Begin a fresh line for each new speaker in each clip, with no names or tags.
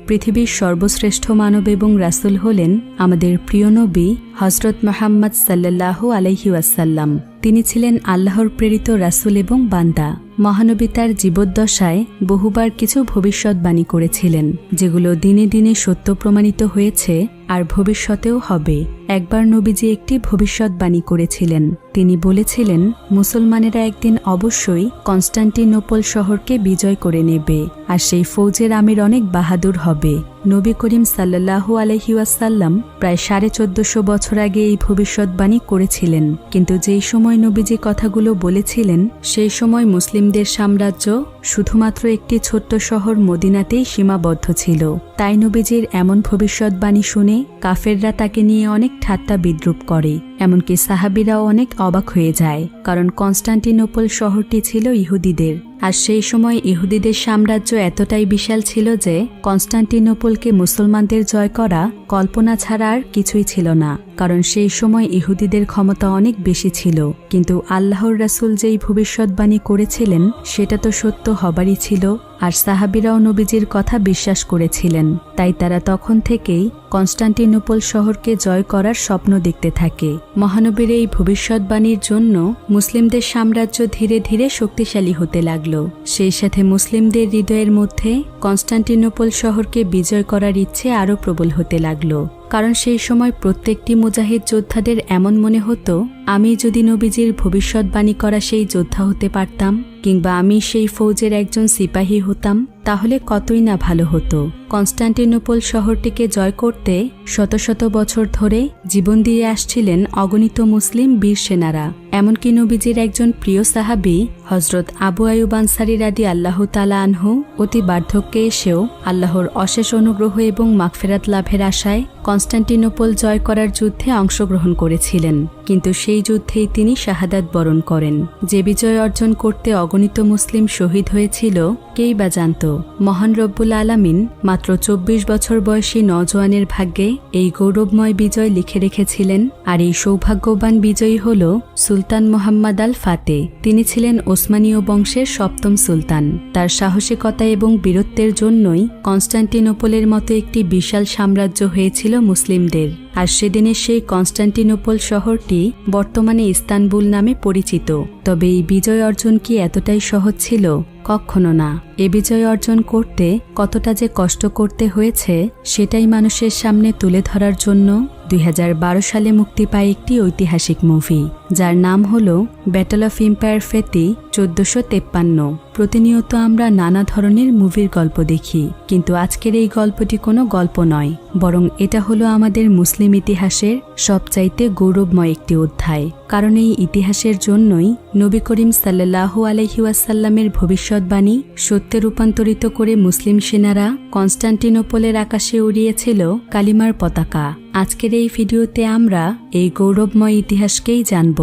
পৃথিবীর সর্বশ্রেষ্ঠ মানব এবং রাসূল হলেন আমাদের প্রিয় নবী হযরত মুহাম্মদ সাল্লাল্লাহু আলাইহি ওয়াসাল্লাম। তিনি ছিলেন আল্লাহর প্রেরিত রাসূল এবং বান্দা। মহানবী তার জীবদ্দশায় বহুবার কিছু ভবিষ্যৎবাণী করেছিলেন, যেগুলো দিনে দিনে সত্য প্রমাণিত হয়েছে আর ভবিষ্যতেও হবে। একবার নবীজি একটি ভবিষ্যৎবাণী করেছিলেন। তিনি বলেছিলেন, মুসলমানেরা একদিন অবশ্যই কনস্টান্টিনোপল শহরকে বিজয় করে নেবে, আর সেই ফৌজের আমির অনেক বাহাদুর হবে। নবী করিম সাল্লাল্লাহু আলাইহি ওয়াসাল্লাম প্রায় 1450 বছর আগে এই ভবিষ্যৎবাণী করেছিলেন, কিন্তু যেই সময় নবীজি কথাগুলো বলেছিলেন সেই সময় মুসলিমদের সাম্রাজ্য শুধুমাত্র একটি ছোট্ট শহর মদিনাতেই সীমাবদ্ধ ছিল। তাই নবীজির এমন ভবিষ্যৎবাণী শুনে কাফেররা তাকে নিয়ে অনেক ঠাট্টা বিদ্রূপ করে, এমনকি সাহাবীরাও অনেক অবাক হয়ে যায়, কারণ কনস্টান্টিনোপল শহরটি ছিল ইহুদিদের। আর সেই সময় ইহুদিদের সাম্রাজ্য এতটাই বিশাল ছিল যে কনস্টান্টিনোপলকে মুসলমানদের জয় করা কল্পনা ছাড়া আর কিছুই ছিল না, কারণ সেই সময় ইহুদিদের ক্ষমতা অনেক বেশি ছিল। কিন্তু আল্লাহর রাসূল যেই ভবিষ্যৎবাণী করেছিলেন সেটা তো সত্য হবারই ছিল, আর সাহাবীরাও নবীজির কথা বিশ্বাস করেছিলেন। তাই তারা তখন থেকেই কনস্টান্টিনোপল শহরকে জয় করার স্বপ্ন দেখতে থাকে। মহানবীর এই ভবিষ্যৎবাণীর জন্য মুসলিমদের সাম্রাজ্য ধীরে ধীরে শক্তিশালী হতে লাগল। সেই সাথে মুসলিমদের হৃদয়ের মধ্যে কনস্টান্টিনোপল শহরকে বিজয় করার ইচ্ছে আরও প্রবল হতে লাগল, কারণ সেই সময় প্রত্যেকটি মুজাহিদ যোদ্ধাদের এমন মনে হতো, আমি যদি নবীজির ভবিষ্যৎবাণী করা সেই যোদ্ধা হতে পারতাম, কিংবা আমি সেই ফৌজের একজন সিপাহী হতাম, তাহলে কতই না ভালো হতো। কনস্টান্টিনোপল শহরটিকে জয় করতে শত শত বছর ধরে জীবন দিয়ে আসছিলেন অগণিত মুসলিম বীর সেনারা। এমনকি নবীজির একজন প্রিয় সাহাবী হযরত আবু আইয়ুব আনসারী রাদিয়াল্লাহু তাআলা আনহু অতি বার্ধক্যে এসেও আল্লাহর অশেষ অনুগ্রহ এবং মাগফিরাত লাভের আশায় কনস্টান্টিনোপল জয় করার যুদ্ধে অংশগ্রহণ করেছিলেন, কিন্তু সেই যুদ্ধেই তিনি শাহাদাত বরণ করেন। যে বিজয় অর্জন করতে অগণিত মুসলিম শহীদ হয়েছিল কেই বা জানত। মহান রব্বুল আলামিন মাত্র 24 বছর বয়সী নওজোয়ানের ভাগ্যে এই গৌরবময় বিজয় লিখে রেখেছিলেন, আর এই সৌভাগ্যবান বিজয়ী হল সুলতান মুহাম্মদ আল ফাতে। তিনি ছিলেন ওসমানীয় বংশের 7ম সুলতান। তার সাহসিকতা এবং বীরত্বের জন্যই কনস্টান্টিনোপলের মতো একটি বিশাল সাম্রাজ্য হয়েছিল মুসলিমদের। আর সেদিনের সেই কনস্টান্টিনোপল শহরটি বর্তমানে ইস্তানবুল নামে পরিচিত। তবে এই বিজয় অর্জন কি এতটাই সহজ ছিল? কখনো না। এ বিজয় অর্জন করতে কতটা যে কষ্ট করতে হয়েছে সেটাই মানুষের সামনে তুলে ধরার জন্য 2012 সালে মুক্তি পায় একটি ঐতিহাসিক মুভি, যার নাম হলো ব্যাটল অফ এম্পায়ার ফেতি 1453। প্রতিনিয়ত আমরা নানা ধরনের মুভির গল্প দেখি, কিন্তু আজকের এই গল্পটি কোনো গল্প নয়, বরং এটা হলো আমাদের মুসলিম ইতিহাসের সবচাইতে গৌরবময় একটি অধ্যায়। কারণ এই ইতিহাসের জন্যই নবী করিম সাল্লাল্লাহু আলাইহি ওয়াসাল্লামের ভবিষ্যৎবাণী সত্যে রূপান্তরিত করে মুসলিম সেনারা কনস্টান্টিনোপলের আকাশে উড়িয়েছিল কালিমার পতাকা। আজকের এই ভিডিওতে আমরা এই গৌরবময় ইতিহাসকেই জানব।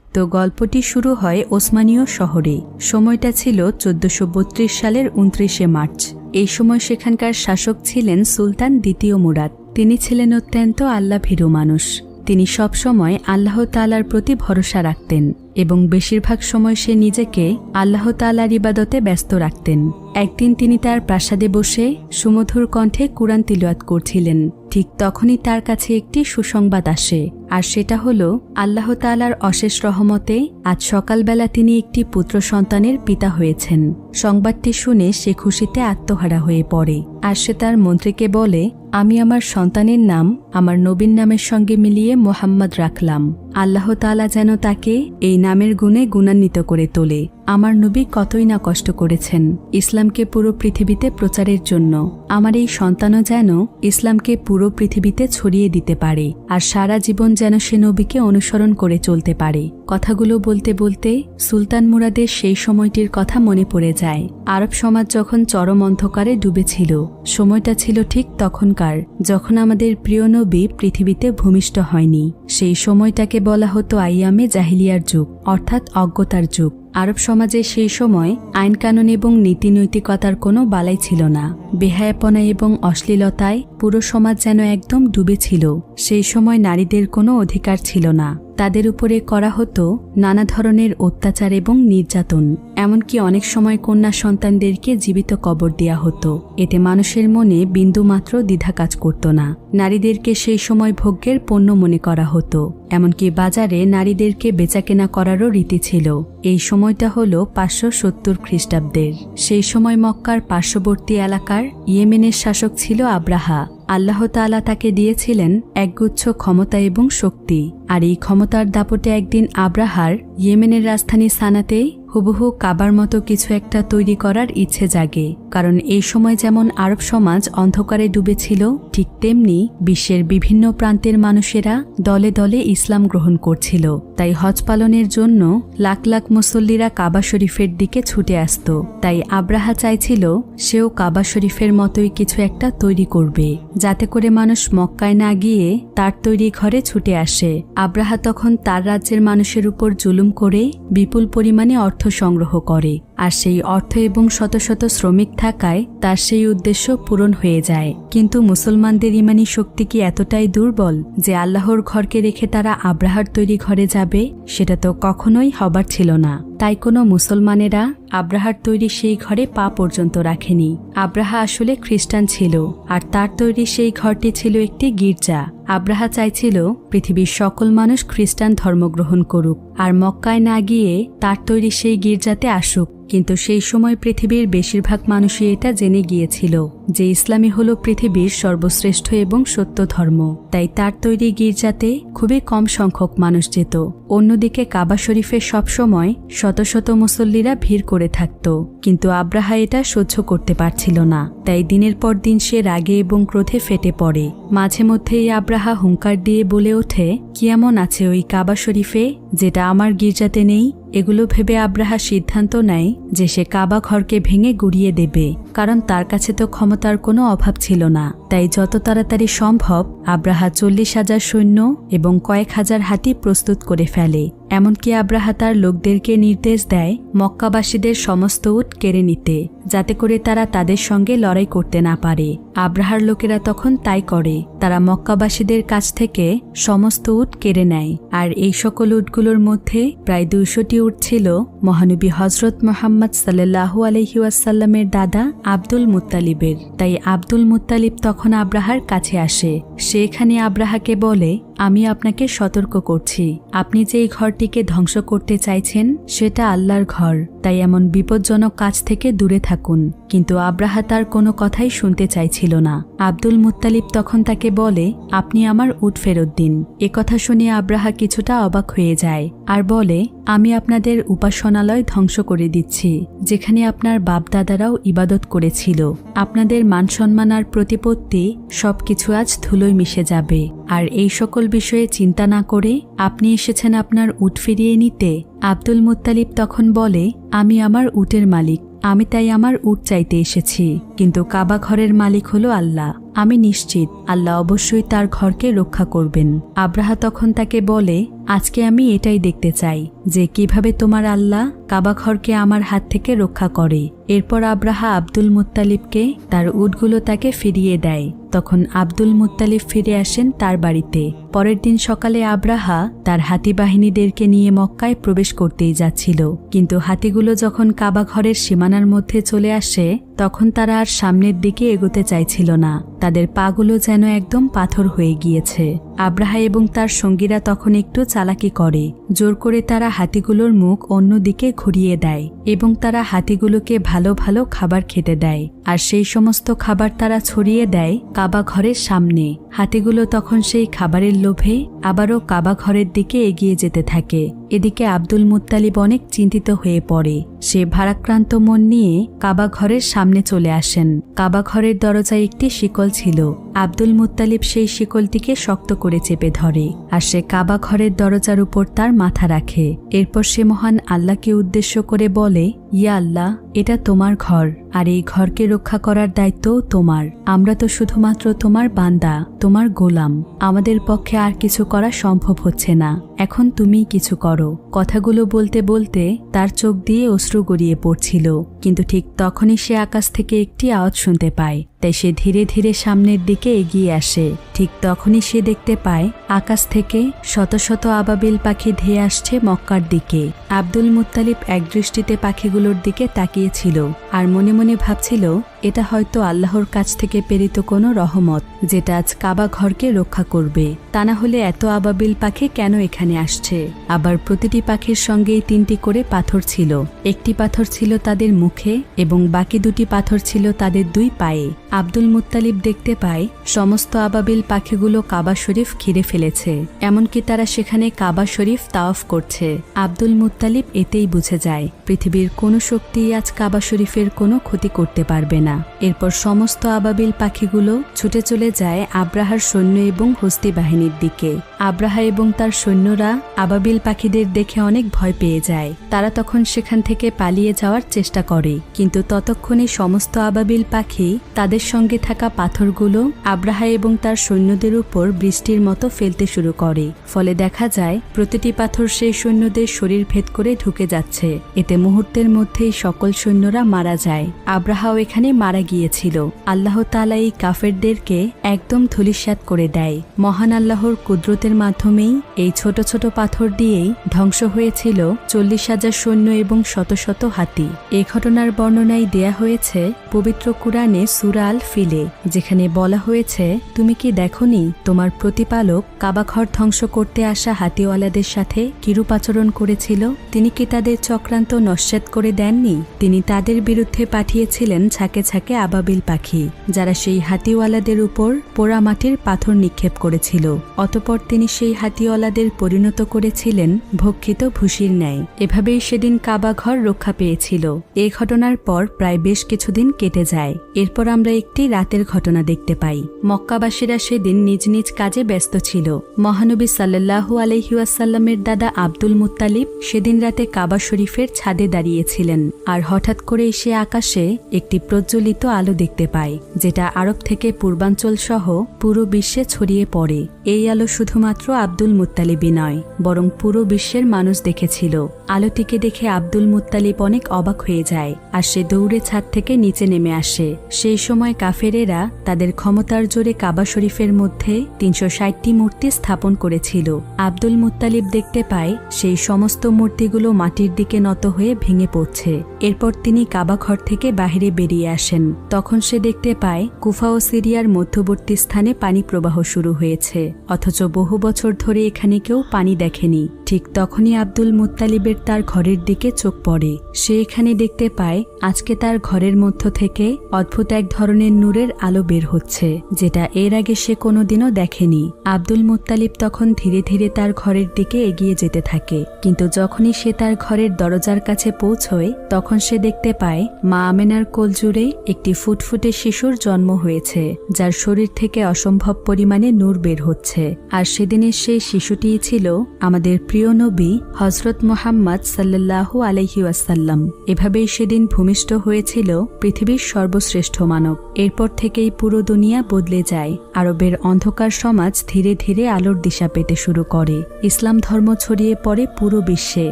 তো গল্পটি শুরু হয় ওসমানীয় শহরে। সময়টা ছিল 1432 সালের 29শে মার্চ। এই সময় সেখানকার শাসক ছিলেন সুলতান দ্বিতীয় মুরাদ। তিনি ছিলেন অত্যন্ত আল্লাহভীরু মানুষ। তিনি সবসময় আল্লাহ তাআলার প্রতি ভরসা রাখতেন এবং বেশিরভাগ সময় সে নিজেকে আল্লাহ তাআলার ইবাদতে ব্যস্ত রাখতেন। একদিন তিনি তার প্রাসাদে বসে সুমধুর কণ্ঠে কুরআন তিলাওয়াত করছিলেন। ঠিক তখনই তার কাছে একটি সুসংবাদ আসে, আর সেটা হলো আল্লাহ তাআলার অশেষ রহমতে আজ সকালবেলা তিনি একটি পুত্র সন্তানের পিতা হয়েছেন। সংবাদটি শুনে সে খুশিতে আত্মহারা হয়ে পড়ে, আর সে তার মন্ত্রীকে বলে, আমি আমার সন্তানের নাম আমার নবীর নামের সঙ্গে মিলিয়ে মুহাম্মদ রাখলাম। আল্লাহ তাআলা যেন তাকে এই নামের গুণে গুণান্বিত করে তোলে। আমার নবী কতই না কষ্ট করেছেন ইসলামকে পুরো পৃথিবীতে প্রচারের জন্য। আমার এই সন্তানও যেন ইসলামকে পুরো পৃথিবীতে ছড়িয়ে দিতে পারে, আর সারা জীবন যেন সে নবীকে অনুসরণ করে চলতে পারে। কথাগুলো বলতে বলতে সুলতান মুরাদের সেই সময়টির কথা মনে পড়ে যায়। আরব সমাজ যখন চরম অন্ধকারে ডুবেছিল, সময়টা ছিল ঠিক তখনকার যখন আমাদের প্রিয় নবী পৃথিবীতে ভূমিষ্ঠ হয়নি। সেই সময়টাকে বলা হতো আইয়ামে জাহিলিয়ার যুগ, অর্থাৎ অজ্ঞতার যুগ। আরব সমাজে সেই সময় আইন কানুন এবং নীতি নৈতিকতার কোনো বালাই ছিল না। বেহায়াপনা এবং অশ্লীলতায় পুরো সমাজ যেন একদম ডুবে ছিল। সেই সময় নারীদের কোনো অধিকার ছিল না, তাদের উপরে করা হতো নানা ধরনের অত্যাচার এবং নির্যাতন। এমনকি অনেক সময় কন্যা সন্তানদেরকে জীবিত কবর দেয়া হতো। এতে মানুষের মনে বিন্দুমাত্র দ্বিধা কাজ করত না। নারীদেরকে সেই সময় ভোগ্যের পণ্য মনে করা হতো। এমনকি বাজারে নারীদেরকে বেচাকেনা করারও রীতি ছিল। এই সময়টা হল 570 খ্রিস্টাব্দের। সেই সময় মক্কার পার্শ্ববর্তী এলাকার ইয়েমেনের শাসক ছিল আব্রাহা। আল্লাহ তাআলা তাকে দিয়েছিলেন একগুচ্ছ ক্ষমতা এবং শক্তি। আর এই ক্ষমতার দাপটে একদিন আব্রাহার ইয়েমেনের রাজধানী সানাতে হুবহু কাবার মতো কিছু একটা তৈরি করার ইচ্ছে জাগে। কারণ এই সময় যেমন আরব সমাজ অন্ধকারে ডুবেছিল, ঠিক তেমনি বিশ্বের বিভিন্ন প্রান্তের মানুষেরা দলে দলে ইসলাম গ্রহণ করছিল। তাই হজ পালনের জন্য লাখ লাখ মুসল্লিরা কাবা শরীফের দিকে ছুটে আসত। তাই আব্রাহা চাইছিল সেও কাবা শরীফের মতোই কিছু একটা তৈরি করবে, যাতে করে মানুষ মক্কায় না গিয়ে তার তৈরি ঘরে ছুটে আসে। আব্রাহা তখন তার রাজ্যের মানুষের উপর জুলুম করে বিপুল পরিমাণে অর্থ সংগ্রহ করে। আর সেই অর্থ এবং শত শত শ্রমিক থাকায় তার সেই উদ্দেশ্য পূরণ হয়ে যায়। কিন্তু মুসলমানদের ইমানি শক্তি কি এতটাই দুর্বল যে আল্লাহর ঘরকে রেখে তারা আব্রাহার তৈরি ঘরে যাবে? সেটা তো কখনোই হবার ছিল না। তাই কোনো মুসলমানেরা আব্রাহার তৈরি সেই ঘরে পা পর্যন্ত রাখেনি। আব্রাহা আসলে খ্রিস্টান ছিল, আর তার তৈরি সেই ঘরটি ছিল একটি গির্জা। আব্রাহা চাইছিল পৃথিবীর সকল মানুষ খ্রিস্টান ধর্মগ্রহণ করুক, আর মক্কায় না গিয়ে তার তৈরি সেই গির্জাতে আসুক। কিন্তু সেই সময় পৃথিবীর বেশিরভাগ মানুষই এটা জেনে গিয়েছিল যে ইসলামই হল পৃথিবীর সর্বশ্রেষ্ঠ এবং সত্য ধর্ম। তাই তার তৈরি গির্জাতে খুবই কম সংখ্যক মানুষ যেত। অন্যদিকে কাবা শরীফে সবসময় শত শত মুসল্লিরা ভিড় করে থাকত। কিন্তু আব্রাহা এটা সহ্য করতে পারছিল না। তাই দিনের পর দিন সে রাগে এবং ক্রোধে ফেটে পড়ে। মাঝে মধ্যেই আব্রাহা হুঙ্কার দিয়ে বলে ওঠে, কি এমন আছে ওই কাবা শরীফে যেটা আমার গির্জাতে নেই? এগুলো ভেবে আব্রাহা সিদ্ধান্ত নেয় যে সে কাবা ঘরকে ভেঙে গুড়িয়ে দেবে, কারণ তার কাছে তো ক্ষমতার কোনো অভাব ছিল না। তাই যত তাড়াতাড়ি সম্ভব আব্রাহা 40,000 সৈন্য এবং কয়েক হাজার হাতি প্রস্তুত করে ফেলে। এমনকি আব্রাহা তার লোকদেরকে নির্দেশ দেয় মক্কাবাসীদের সমস্ত উট কেড়ে নিতে, যাতে করে তারা তাদের সঙ্গে লড়াই করতে না পারে। আব্রাহার লোকেরা তখন তাই করে। তারা মক্কাবাসীদের কাছ থেকে সমস্ত উট কেড়ে নেয়। আর এই সকল উটগুলোর মধ্যে প্রায় 200টি উট ছিল মহানবী হযরত মুহাম্মদ সাল্লাল্লাহু আলাইহি ওয়াসাল্লামের দাদা আব্দুল মুত্তালিবের। তাই আব্দুল মুত্তালিব তখন আব্রাহার কাছে আসে। সেখানে আব্রাহাকে বলে, আমি আপনাকে সতর্ক করছি, আপনি যে এই ঘরটিকে ধ্বংস করতে চাইছেন সেটা আল্লাহর ঘর, তাই এমন বিপজ্জনক কাজ থেকে দূরে থাকুন। কিন্তু আব্রাহা তার কোনো কথাই শুনতে চাইছিল না। আব্দুল মুত্তালিব তখন তাকে বলে, আপনি আমার উট ফেরত দিন। একথা শুনে আব্রাহা কিছুটা অবাক হয়ে যায় আর বলে, আমি আপনাদের উপাসনালয় ধ্বংস করে দিচ্ছি, যেখানে আপনার বাপদাদারাও ইবাদত করেছিল। আপনাদের মান সম্মান আর প্রতিপত্তি সবকিছু আজ ধুলোয় মিশে যাবে। আর এই সকল বিষয়ে চিন্তা না করে আপনি এসেছেন আপনার উট ফিরিয়ে নিতে। আব্দুল মুত্তালিব তখন বলে, আমি আমার উটের মালিক, আমি তাই আমার উট চাইতে এসেছি। কিন্তু কাবা ঘরের মালিক হলো আল্লাহ। আমি নিশ্চিত আল্লাহ অবশ্যই তার ঘরকে রক্ষা করবেন। আব্রাহা তখন তাকে বলে, আজকে আমি এটাই দেখতে চাই যে কিভাবে তোমার আল্লাহ কাবা ঘরকে আমার হাত থেকে রক্ষা করে। এরপর আব্রাহা আব্দুল মুত্তালিবকে তার উটগুলো তাকে ফিরিয়ে দেয়। তখন আব্দুল মুত্তালিব ফিরে আসেন তার বাড়িতে। পরের দিন সকালে আব্রাহা তার হাতি বাহিনীদেরকে নিয়ে মক্কায় প্রবেশ করতেই যাচ্ছিল। কিন্তু হাতিগুলো যখন কাবা ঘরের সীমানার মধ্যে চলে আসে, তখন তারা আর সামনের দিকে এগোতে চাইছিল না। তাদের পাগুলো যেন একদম পাথর হয়ে গিয়েছে। আব্রাহা এবং তার সঙ্গীরা তখন একটু চালাকি করে। জোর করে তারা হাতিগুলোর মুখ অন্যদিকে ঘুরিয়ে দেয় এবং তারা হাতিগুলোকে ভালো ভালো খাবার খেতে দেয়। আর সেই সমস্ত খাবার তারা ছড়িয়ে দেয় কাবা ঘরের সামনে। হাতিগুলো তখন সেই খাবারের লোভে আবারও কাবা ঘরের দিকে এগিয়ে যেতে থাকে। এদিকে আব্দুল মুত্তালিব অনেক চিন্তিত হয়ে পড়ে। সে ভারাক্রান্ত মন নিয়ে কাবা ঘরের সামনে চলে আসেন। কাবা ঘরের দরজায় একটি শিকল ছিল। আব্দুল মুত্তালিব সেই শিকলটিকে শক্ত করে চেপে ধরে আর সে কাবা ঘরের দরজার উপর তার মাথা রাখে। এরপর সে মহান আল্লাহকে উদ্দেশ্য করে বলে, ইয়া আল্লাহ, এটা তোমার ঘর, আর এই ঘরকে রক্ষা করার দায়িত্বও তোমার। আমরা তো শুধুমাত্র তোমার বান্দা, তোমার গোলাম। আমাদের পক্ষে আর কিছু করা সম্ভব হচ্ছে না। এখন তুমিই কিছু করো। কথাগুলো বলতে বলতে তার চোখ দিয়ে অশ্রু গড়িয়ে পড়ছিল। কিন্তু ঠিক তখনই সে আকাশ থেকে একটি আওয়াজ শুনতে পায়। তাই সে ধীরে ধীরে সামনের দিকে এগিয়ে আসে। ঠিক তখনই সে দেখতে পায় আকাশ থেকে শত শত আবাবিল পাখি ধেয়ে আসছে মক্কার দিকে। আব্দুল মুত্তালিব একদৃষ্টিতে পাখিগুলোর দিকে তাকিয়েছিল আর মনে মনে ভাবছিল, এটা হয়তো আল্লাহর কাছ থেকে প্রেরিত কোনো রহমত, যেটা আজ কাবা ঘরকে রক্ষা করবে। তা না হলে এত আবাবিল পাখি কেন এখানে আসছে? আবার প্রতিটি পাখির সঙ্গেই 3টি করে পাথর ছিল। একটি পাথর ছিল তাদের মুখে এবং বাকি 2টি পাথর ছিল তাদের 2 পায়ে। আব্দুল মুত্তালিব দেখতে পায় সমস্ত আবাবিল পাখিগুলো কাবা শরীফ ঘিরে ফেলেছে, এমনকি তারা সেখানে কাবা শরীফ তাওয়াফ করছে। আব্দুল মুত্তালিব এতেই বুঝে যায় পৃথিবীর কোনো শক্তিই আজ কাবা শরীফের কোনো ক্ষতি করতে পারবে না। এরপর সমস্ত আবাবিল পাখিগুলো ছুটে চলে যায় আব্রাহার সৈন্য এবং হস্তি বাহিনীর দিকে। আব্রাহা এবং তার সৈন্যরা আবাবিল পাখিদের দেখে অনেক ভয় পেয়ে যায়। তারা তখন সেখান থেকে পালিয়ে যাওয়ার চেষ্টা করে, কিন্তু ততক্ষণে সমস্ত আবাবিল পাখি তাদের সঙ্গে থাকা পাথরগুলো আব্রাহা এবং তার সৈন্যদের উপর বৃষ্টির মতো ফেলতে শুরু করে। ফলে দেখা যায় প্রতিটি পাথর সেই সৈন্যদের শরীর ভেদ করে ঢুকে যাচ্ছে। এতে মুহূর্তের মধ্যেই সকল সৈন্যরা মারা যায়। আব্রাহাও এখানে মারা গিয়েছিল। আল্লাহ তাআলা এই কাফেরদেরকে একদম ধূলিসাৎ করে দেয়। মহান আল্লাহর কুদরতের মাধ্যমেই এই ছোট ছোট পাথর দিয়েই ধ্বংস হয়েছিল 40,000 সৈন্য এবং শত শত হাতি। এই ঘটনার বর্ণনায় দেয়া হয়েছে পবিত্র কুরআনে সূরা আল ফিলে, যেখানে বলা হয়েছে, তুমি কি দেখোনি তোমার প্রতিপালক কাবাঘর ধ্বংস করতে আসা হাতিওয়ালাদের সাথে কিরূপ আচরণ করেছিল? তিনি কি তাদের চক্রান্ত নস্যাৎ করে দেননি? তিনি তাদের বিরুদ্ধে পাঠিয়েছিলেন ঝাঁকে ঝাঁকে আবাবিল পাখি, যারা সেই হাতিওয়ালাদের উপর পোড়া মাটির পাথর নিক্ষেপ করেছিল। অতঃপর তিনি সেই হাতিওয়ালাদের পরিণত করেছিলেন ভক্ষিত ভুসির ন্যায়। এভাবেই সেদিন কাবাঘর রক্ষা পেয়েছিল। এই ঘটনার পর প্রায় বেশ কিছুদিন কেটে যায়। এরপর আমরা একটি রাতের ঘটনা দেখতে পাই। মক্কাবাসীরা সেদিন নিজ নিজ কাজে ব্যস্ত ছিল। মহানবী সাল্লাল্লাহু আলাইহি ওয়াসাল্লামের দাদা আব্দুল মুত্তালিব সেদিন রাতে কাবা শরীফের ছাদে দাঁড়িয়েছিলেন, আর হঠাৎ করে সে আকাশে একটি প্রজ্বলিত আলো দেখতে পায়, যেটা আরব থেকে পূর্বাঞ্চল সহ পুরো বিশ্বে ছড়িয়ে পড়ে। এই আলো শুধুমাত্র আব্দুল মুত্তালিবই নয়, বরং পুরো বিশ্বের মানুষ দেখেছিল। আলোটিকে দেখে আব্দুল মুত্তালিব অনেক অবাক হয়ে যায়, আর সে দৌড়ে ছাদ থেকে নিচে নেমে আসে। সেই সময় কাফেরেরা তাদের ক্ষমতার জোরে কাবা শরীফের মধ্যে 360টি মূর্তি স্থাপন করেছিল। আব্দুল মুত্তালিব দেখতে পায় সেই সমস্ত মূর্তিগুলো মাটির দিকে নত হয়ে ভেঙে পড়ছে। এরপর তিনি কাবা ঘর থেকে বাহিরে বেরিয়ে আসেন। তখন সে দেখতে পায় কুফা ও সিরিয়ার মধ্যবর্তী স্থানে পানি প্রবাহ শুরু হয়েছে, অথচ বহু বছর ধরে এখানে কেউ পানি দেখেনি। ঠিক তখনই আব্দুল মুত্তালিবের তার ঘরের দিকে চোখ পড়ে। সে এখানে দেখতে পায় আজকে তার ঘরের মধ্য থেকে অদ্ভুত এক ধরনের নূরের আলো বের হচ্ছে, যেটা এর আগে সে কোনোদিনও দেখেনি। আব্দুল মুত্তালিব তখন ধীরে ধীরে তার ঘরের দিকে এগিয়ে যেতে থাকে, কিন্তু যখনই সে তার ঘরের দরজার কাছে পৌঁছয় তখন সে দেখতে পায় মা আমেনার কোল জুড়ে একটি ফুটফুটে শিশুর জন্ম হয়েছে, যার শরীর থেকে অসম্ভব পরিমাণে নূর বের হচ্ছে। আর সেদিনের সেই শিশুটিই ছিল আমাদের প্রিয় নবী হযরত মুহাম্মদ সাল্লাল্লাহু আলাইহি ওয়াসাল্লাম। এভাবেই সেদিন ভূমিষ্ঠ হয়েছিল পৃথিবীর সর্বশ্রেষ্ঠ মানব। এরপর থেকেই পুরো দুনিয়া বদলে যায়। আরবের অন্ধকার সমাজ ধীরে ধীরে আলোর দিশা পেতে শুরু করে। ইসলাম ধর্ম ছড়িয়ে পড়ে পুরো বিশ্বে।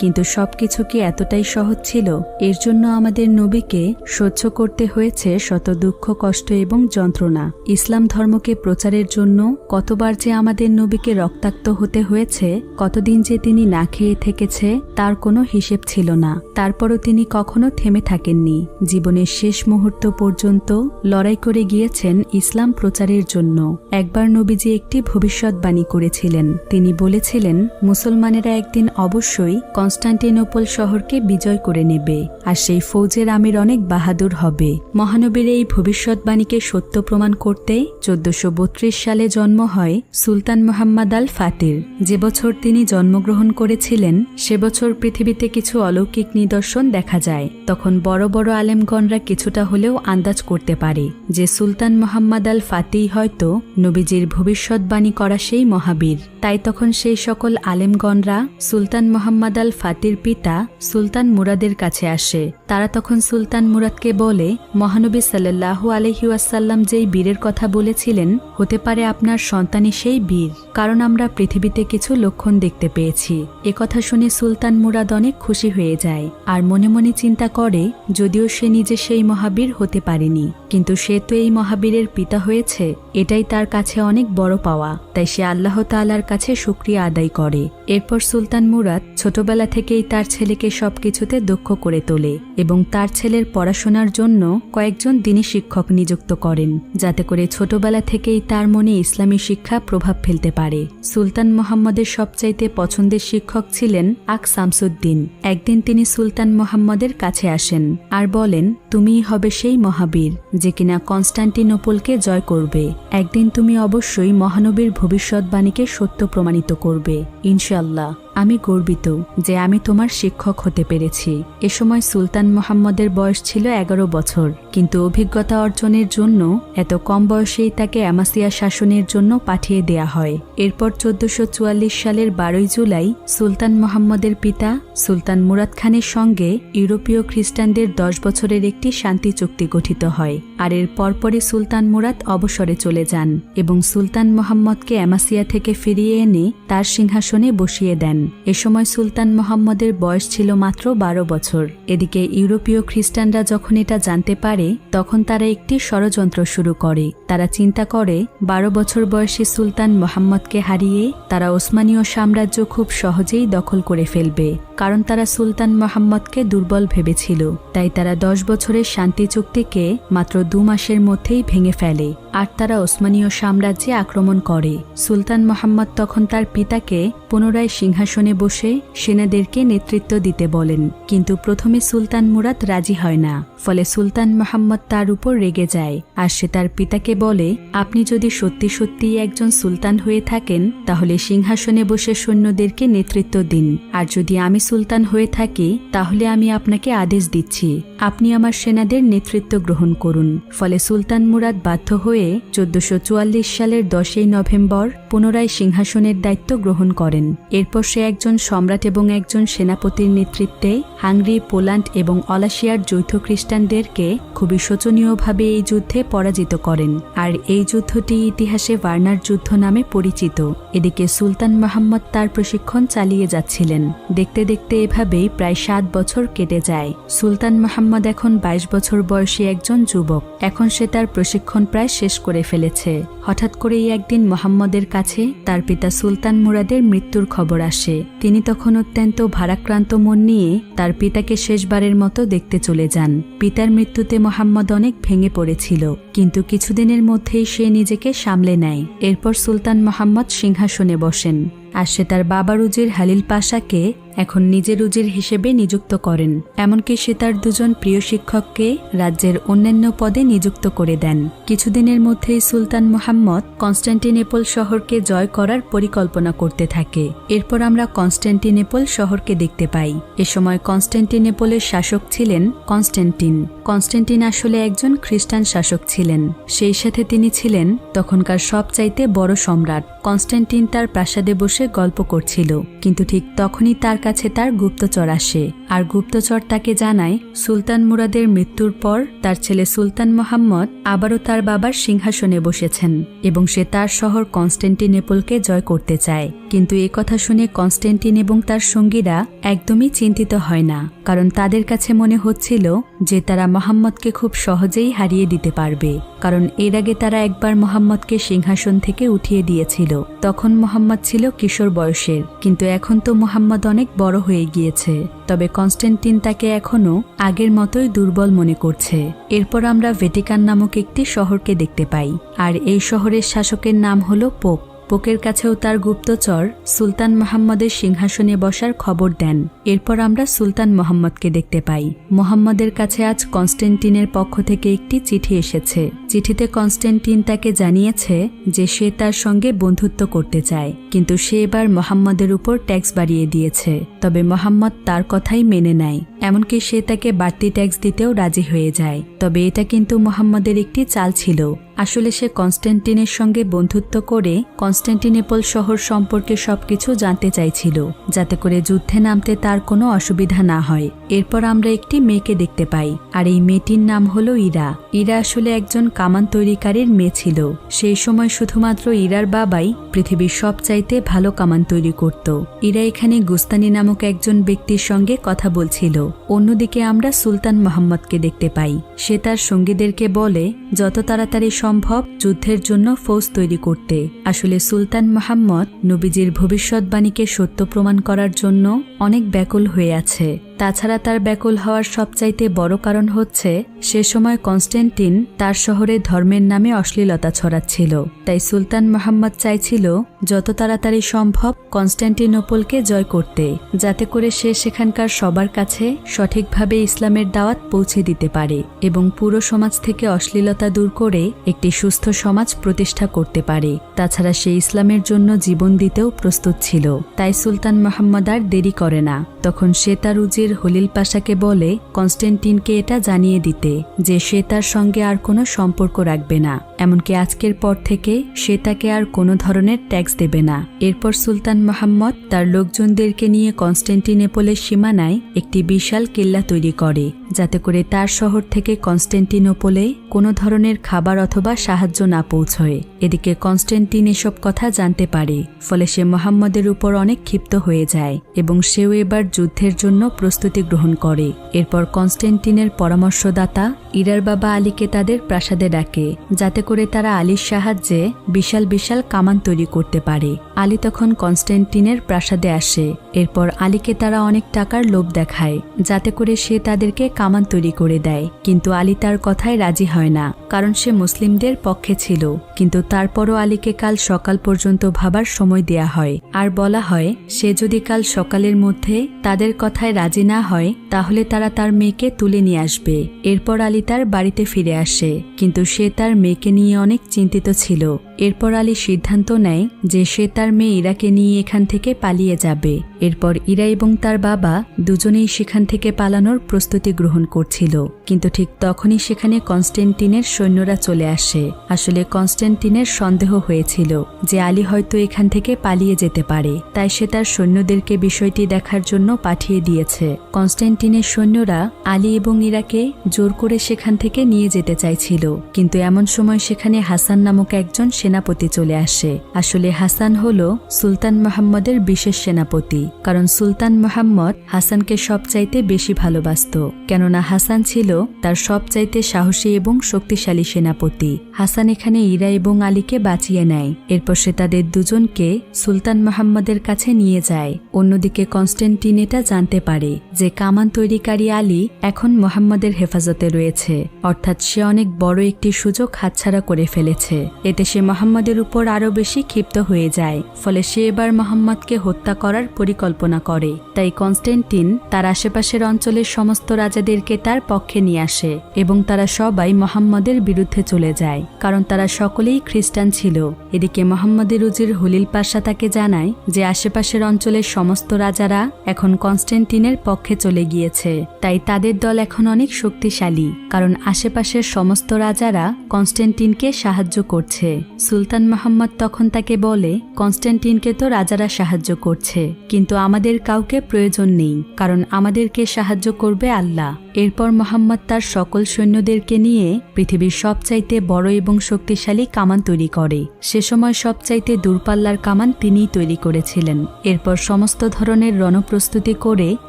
কিন্তু সবকিছু কি এতটাই সহজ ছিল? এর জন্য আমাদের নবীকে সহ্য করতে হয়েছে শত দুঃখ, কষ্ট এবং যন্ত্রণা। ইসলাম ধর্মকে প্রচারের জন্য কতবার যে আমাদের নবীকে রক্তাক্ত হতে হয়েছে, কতদিন যে তিনি না খেয়ে থেকেছে, তার কোনো হিসেব ছিল না। তারপরও তিনি কখনো থেমে থাকেননি। জীবনের শেষ মুহূর্ত পর্যন্ত লড়াই করে গিয়েছেন ইসলাম প্রচারের জন্য। একবার নবীজি একটি ভবিষ্যৎবাণী করেছিলেন। তিনি বলেছিলেন, মুসলমানেরা একদিন অবশ্যই কনস্টান্টিনোপল শহরকে বিজয় করে নেবে, আর সেই ফৌজের আমির অনেক বাহাদুর হবে। মহানবীর এই ভবিষ্যৎবাণীকে সত্য প্রমাণ করতে 1432 সালে জন্ম হয় সুলতান মুহাম্মদ আল ফাতির। যে বছর তিনি জন্মগ্রহণ করেছিলেন সে বছর পৃথিবীতে কিছু অলৌকিক নিদর্শন দেখা যায়। তখন বড় বড় আলেমগণরা কিছুটা হলেও আন্দাজ করতে পারে যে সুলতান মুহাম্মদ আল ফাতিহ হয়তো নবীজির ভবিষ্যৎবাণী করা সেই মহাবীর। তাই তখন সেই সকল আলেমগণরা সুলতান মুহাম্মদ আল ফাতির পিতা সুলতান মুরাদের কাছে আসে। তারা তখন সুলতান মুরাদকে বলে, মহানবী সাল্লাল্লাহু আলাইহি ওয়াসাল্লাম যেই বীরের কথা বলেছিলেন, হতে পারে আপনার সন্তানই সেই বীর, কারণ আমরা পৃথিবীতে কিছু লক্ষণ দেখতে পেয়েছি। একথা শুনে সুলতান মুরাদ অনেক খুশি হয়ে যায়, আর মনে মনে চিন্তা করে যদিও সে নিজে সেই মহাবীর হতে পারেনি, কিন্তু কিন্তু সে তো এই মহাবীরের পিতা হয়েছে, এটাই তার কাছে অনেক বড় পাওয়া। তাই সে আল্লাহ তাআলার কাছে শুকরিয়া আদায় করে। এরপর সুলতান মুরাদ ছোটবেলা থেকেই তার ছেলেকে সবকিছুতে দক্ষ করে তোলে এবং তার ছেলের পড়াশোনার জন্য কয়েকজন দ্বীনী শিক্ষক নিযুক্ত করেন, যাতে করে ছোটবেলা থেকেই তার মনে ইসলামী শিক্ষা প্রভাব ফেলতে পারে। সুলতান মুহাম্মদের সবচাইতে পছন্দের শিক্ষক ছিলেন আক শামসুদ্দিন। একদিন তিনি সুলতান মুহাম্মদের কাছে আসেন আর বলেন, তুমিই হবে সেই মহাবীর যে কিনা কনস্টান্টিনোপলকে জয় করবে। একদিন তুমি অবশ্যই মহানবীর ভবিষ্যৎবাণীকে সত্য প্রমাণিত করবে, ইনশাআল্লাহ। আমি গর্বিত যে আমি তোমার শিক্ষক হতে পেরেছি। এ সময় সুলতান মুহাম্মদের বয়স ছিল 11 বছর, কিন্তু অভিজ্ঞতা অর্জনের জন্য এত কম বয়সেই তাকে অ্যামাসিয়া শাসনের জন্য পাঠিয়ে দেয়া হয়। এরপর 1444 সালের 12 জুলাই সুলতান মুহাম্মদের পিতা সুলতান মুরাদ খানের সঙ্গে ইউরোপীয় খ্রিস্টানদের 10 বছরের একটি শান্তি চুক্তি গঠিত হয়। আর এর পরপরই সুলতান মুরাদ অবসরে চলে যান এবং সুলতান মুহাম্মদকে অ্যামাসিয়া থেকে ফিরিয়ে এনে তার সিংহাসনে বসিয়ে দেন। এ সময় সুলতান মুহাম্মদের বয়স ছিল মাত্র 12 বছর। এদিকে ইউরোপীয় খ্রিস্টানরা যখন এটা জানতে পারে, তখন তারা একটি ষড়যন্ত্র শুরু করে। তারা চিন্তা করে 12 বছর বয়সী সুলতান মুহাম্মদকে হারিয়ে তারা ওসমানীয় সাম্রাজ্য খুব সহজেই দখল করে ফেলবে, কারণ তারা সুলতান মুহাম্মদকে দুর্বল ভেবেছিল। তাই তারা 10 বছরের শান্তি চুক্তিকে মাত্র 2 মাসের মধ্যেই ভেঙে ফেলে আর তারা ওসমানীয় সাম্রাজ্যে আক্রমণ করে। সুলতান মুহাম্মদ তখন তার পিতাকে পুনরায় সিংহাসনে বসে সেনাদেরকে নেতৃত্ব দিতে বলেন, কিন্তু প্রথমে সুলতান মুরাদ রাজি হয় না। ফলে সুলতান মুহাম্মদ তার উপর রেগে যায় আর সে তার পিতাকে বলে, আপনি যদি সত্যি সত্যিই একজন সুলতান হয়ে থাকেন তাহলে সিংহাসনে বসে সৈন্যদেরকে নেতৃত্ব দিন, আর যদি আমি সুলতান হয়ে থাকি তাহলে আমি আপনাকে আদেশ দিচ্ছি, আপনি আমার সেনাদের নেতৃত্ব গ্রহণ করুন। ফলে সুলতান মুরাদ বাধ্য হয়ে 1444 সালের 10 নভেম্বর পুনরায় সিংহাসনের দায়িত্ব গ্রহণ করেন। এরপর সে একজন সম্রাট এবং একজন সেনাপতির নেতৃত্বে হাঙ্গরি, পোল্যান্ড এবং অলাশিয়ার যৌথ খ্রিস্টানদেরকে খুবই শোচনীয়ভাবে এই যুদ্ধে পরাজিত করেন। আর এই যুদ্ধটি ইতিহাসে ভার্নার যুদ্ধ নামে পরিচিত। এদিকে সুলতান মুহাম্মদ তার প্রশিক্ষণ চালিয়ে যাচ্ছিলেন। দেখতে দেখতে এভাবেই প্রায় 7 বছর কেটে যায়। সুলতান মুহাম্মদ এখন 22 বছর বয়সী একজন যুবক। এখন সে তার প্রশিক্ষণ প্রায় শেষ করে ফেলেছে। হঠাৎ করেই একদিন মুহাম্মদের কাছে তার পিতা সুলতান মুরাদের মৃত্যুর খবর আসে। তিনি তখন অত্যন্ত ভারাক্রান্ত মন নিয়ে তার পিতাকে শেষবারের মতো দেখতে চলে যান। পিতার মৃত্যুতে মুহাম্মদ অনেক ভেঙে পড়েছিল, কিন্তু কিছুদিনের মধ্যেই সে নিজেকে সামলে নেয়। এরপর সুলতান মুহাম্মদ সিংহাসনে বসেন আর সে তার বাবার উজির হালিল পাশাকে এখন নিজের উজির হিসেবে নিযুক্ত করেন। এমনকি সে তার 2জন প্রিয় শিক্ষককে রাজ্যের অন্যান্য পদে নিযুক্ত করে দেন। কিছুদিনের মধ্যেই সুলতান মুহাম্মদ কনস্টান্টিনোপল শহরকে জয় করার পরিকল্পনা করতে থাকে। এরপর আমরা কনস্টান্টিনোপল শহরকে দেখতে পাই। এ সময় কনস্টান্টিনোপলের শাসক ছিলেন কনস্ট্যান্টিন। কনস্ট্যান্টিন আসলে একজন খ্রিস্টান শাসক ছিলেন। সেই সাথে তিনি ছিলেন তখনকার সবচাইতে বড় সম্রাট। কনস্ট্যান্টিন তার প্রাসাদে বসে গল্প করছিল, কিন্তু ঠিক তখনই তার কাছে তার গুপ্তচর আসে আর গুপ্তচর তাকে জানায় সুলতান মুরাদের মৃত্যুর পর তার ছেলে সুলতান মুহাম্মদ আবারও তার বাবার সিংহাসনে বসেছেন এবং সে তার শহর কনস্টান্টিনোপলকে জয় করতে চায়। কিন্তু এ কথা শুনে কনস্ট্যান্টিন এবং তার সঙ্গীরা একদমই চিন্তিত হয় না, কারণ তাদের কাছে মনে হচ্ছিল যে তারা মুহাম্মদকে খুব সহজেই হারিয়ে দিতে পারবে, কারণ এর আগে তারা একবার মুহাম্মদকে সিংহাসন থেকে উঠিয়ে দিয়েছিল। তখন মুহাম্মদ ছিল কিশোর বয়সের, কিন্তু এখন তো মুহাম্মদ অনেক বড় হয়ে গিয়েছে। তবে কনস্ট্যান্টিন তাকে এখনও আগের মতোই দুর্বল মনে করছে। এরপর আমরা ভ্যাটিকান নামক একটি শহরকে দেখতে পাই, আর এই শহরের শাসকের নাম হলো পোপ। পোপের কাছেও তার গুপ্তচর সুলতান মুহাম্মদের সিংহাসনে বসার খবর দেন। এরপর আমরা সুলতান মুহাম্মদকে দেখতে পাই। মুহাম্মদের কাছে আজ কনস্ট্যান্টিনের পক্ষ থেকে একটি চিঠি এসেছে। চিঠিতে কনস্ট্যান্টিন তাকে জানিয়েছে যে সে তার সঙ্গে বন্ধুত্ব করতে চায়, কিন্তু সে এবার মুহাম্মদের উপর ট্যাক্স বাড়িয়ে দিয়েছে। তবে মুহাম্মদ তার কথাই মেনে নেয়, এমনকি সে তাকে বাড়তি ট্যাক্স দিতেও রাজি হয়ে যায়। তবে এটা কিন্তু মুহাম্মদের একটি চাল ছিল। আসলে সে কনস্ট্যান্টিনের সঙ্গে বন্ধুত্ব করে কনস্ট্যান্টিনোপল শহর সম্পর্কে সবকিছু জানতে চাইছিল, যাতে করে যুদ্ধে নামতে তার কোনো অসুবিধা না হয়। এরপর আমরা একটি মেয়েকে দেখতে পাই, আর এই মেয়েটির নাম হলো ইরা। ইরা আসলে একজন কামান তৈরিকারীর মেয়ে ছিল। সেই সময় শুধুমাত্র ইরার বাবাই পৃথিবীর সবচাইতে ভালো কামান তৈরি করত। ইরা এখানে গুস্তানি নামক একজন ব্যক্তির সঙ্গে কথা বলছিল। অন্যদিকে আমরা সুলতান মোহাম্মদকে দেখতে পাই। সে তার সঙ্গীদেরকে বলে যত তাড়াতাড়ি সম্ভব যুদ্ধের জন্য ফৌজ তৈরি করতে। আসলে সুলতান মোহাম্মদ নবীজির ভবিষ্যৎবাণীকে সত্য প্রমাণ করার জন্য অনেক ব্যাকুল হয়ে আছে। তাছাড়া তার ব্যাকুল হওয়ার সবচাইতে বড় কারণ হচ্ছে সে সময় কনস্ট্যান্টিন তার শহরে ধর্মের নামে অশ্লীলতা ছড়াচ্ছিল। তাই সুলতান মোহাম্মদ চাইছিল যত তাড়াতাড়ি সম্ভব কনস্ট্যান্টিনোপলকে জয় করতে, যাতে করে সে সেখানকার সবার কাছে সঠিকভাবে ইসলামের দাওয়াত পৌঁছে দিতে পারে এবং পুরো সমাজ থেকে অশ্লীলতা দূর করে একটি সুস্থ সমাজ প্রতিষ্ঠা করতে পারে। তাছাড়া সে ইসলামের জন্য জীবন দিতেও প্রস্তুত ছিল। তাই সুলতান মোহাম্মদ আর দেরি করে না। তখন সে তার উজির হলিল পাশাকে বলে কনস্ট্যান্টিনকে এটা জানিয়ে দিতে যে সে তার সঙ্গে আর কোনো সম্পর্ক রাখবে না, এমনকি আজকের পর থেকে সে তাকে আর কোনো ধরনের ট্যাক্স দেবে না। এরপর সুলতান মোহাম্মদ তার লোকজনদেরকে নিয়ে কনস্ট্যান্টিনোপলের সীমানায় একটি বিশাল কিল্লা তৈরি করে, যাতে করে তার শহর থেকে কনস্ট্যান্টিনোপলে কোনো ধরনের খাবার অথবা সাহায্য না পৌঁছয়। এদিকে কনস্ট্যান্টিন এসব কথা জানতে পারে, ফলে সে মোহাম্মদের উপর অনেক ক্ষিপ্ত হয়ে যায় এবং সেও এবার যুদ্ধের জন্য প্রস্তুতি গ্রহণ করে। এরপর কনস্ট্যান্টিনের পরামর্শদাতা ইরার বাবা আলীকে তাদের প্রাসাদে ডাকে, যাতে করে তারা আলীর সাহায্যে বিশাল বিশাল কামান তৈরি করতে পারে। আলী তখন কনস্ট্যান্টিনের প্রাসাদে আসে। এরপর আলীকে তারা অনেক টাকার লোভ দেখায়, যাতে করে সে তাদেরকে কামান তৈরি করে দেয়। কিন্তু আলী তার কথায় রাজি হয় না, কারণ সে মুসলিমদের পক্ষে ছিল। কিন্তু তারপরও আলীকে কাল সকাল পর্যন্ত ভাবার সময় দেয়া হয় আর বলা হয় সে যদি কাল সকালের মধ্যে তাদের কথায় রাজি না হয় তাহলে তারা তার মেয়েকে তুলে নিয়ে আসবে। এরপর আলী তার বাড়িতে ফিরে আসে, কিন্তু সে তার মেয়েকে নিয়ে অনেক চিন্তিত ছিল। এরপর আলী সিদ্ধান্ত নেয় যে সে তার মেয়ে ইরাকে নিয়ে এখান থেকে পালিয়ে যাবে। এরপর ইরা এবং তার বাবা দুজনেই সেখান থেকে পালানোর প্রস্তুতি গ্রহণ করছিল। কিন্তু ঠিক তখনই সেখানে কনস্ট্যান্টিনের সৈন্যরা চলে আসে। আসলে কনস্ট্যান্টিনের সন্দেহ হয়েছিল যে আলী হয়তো এখান থেকে পালিয়ে যেতে পারে, তাই সে তার সৈন্যদেরকে বিষয়টি দেখার জন্য পাঠিয়ে দিয়েছে। কনস্ট্যান্টিনের সৈন্যরা আলী এবং ইরাকে জোর করে সেখান থেকে নিয়ে যেতে চাইছিল, কিন্তু এমন সময় সেখানে হাসান নামক একজন সেনাপতি চলে আসে। আসলে হাসান হলো সুলতান মোহাম্মদের বিশেষ সেনাপতি, কারণ সুলতান মোহাম্মদ হাসানকে সবচাইতে বেশি ভালোবাসত, কেননা হাসান ছিল তার সবচাইতে সাহসী এবং শক্তিশালী সেনাপতি। হাসান এখানে ইরা এবং আলীকে বাঁচিয়ে নেয়। এরপর সে তাদের দুজনকে সুলতান মোহাম্মদের কাছে নিয়ে যায়। অন্যদিকে কনস্ট্যান্টিন এটা জানতে পারে যে কামান তৈরিকারী আলী এখন মোহাম্মদের হেফাজতে রয়েছে, অর্থাৎ সে অনেক বড় একটি সুযোগ হাতছাড়া করে ফেলেছে। এতে সে মোহাম্মদের উপর আরো বেশি ক্ষিপ্ত হয়ে যায়। ফলে সে এবার মোহাম্মদকে হত্যা করার পরিকল্পনা করে। তাই কনস্ট্যান্টিন তার আশেপাশের অঞ্চলের সমস্ত রাজাদেরকে তার পক্ষে নিয়ে আসে এবং তারা সবাই মোহাম্মদের বিরুদ্ধে চলে যায়, কারণ তারা সকলেই খ্রিস্টান ছিল। এদিকে মোহাম্মদের উজির হলিল পাশা তাকে জানায় যে আশেপাশের অঞ্চলের সমস্ত রাজারা এখন কনস্ট্যান্টিনের পক্ষে চলে গিয়েছে। তাই তাদের দল এখন অনেক শক্তিশালী, কারণ আশেপাশের সমস্ত রাজারা কনস্ট্যান্টিনকে সাহায্য করছে। সুলতান মোহাম্মদ তখন তাকে বলে কনস্ট্যান্টিনকে তো রাজারা সাহায্য করছে, কিন্তু আমাদের কাউকে প্রয়োজন নেই, কারণ আমাদেরকে সাহায্য করবে আল্লাহ। এরপর মোহাম্মদ তার সকল সৈন্যদেরকে নিয়ে পৃথিবীর সবচাইতে বড় এবং শক্তিশালী কামান তৈরি করে। সে সময় সবচাইতে দূরপাল্লার কামান তিনিই তৈরি করেছিলেন। এরপর সমস্ত ধরনের রণপ্রস্তুতি করে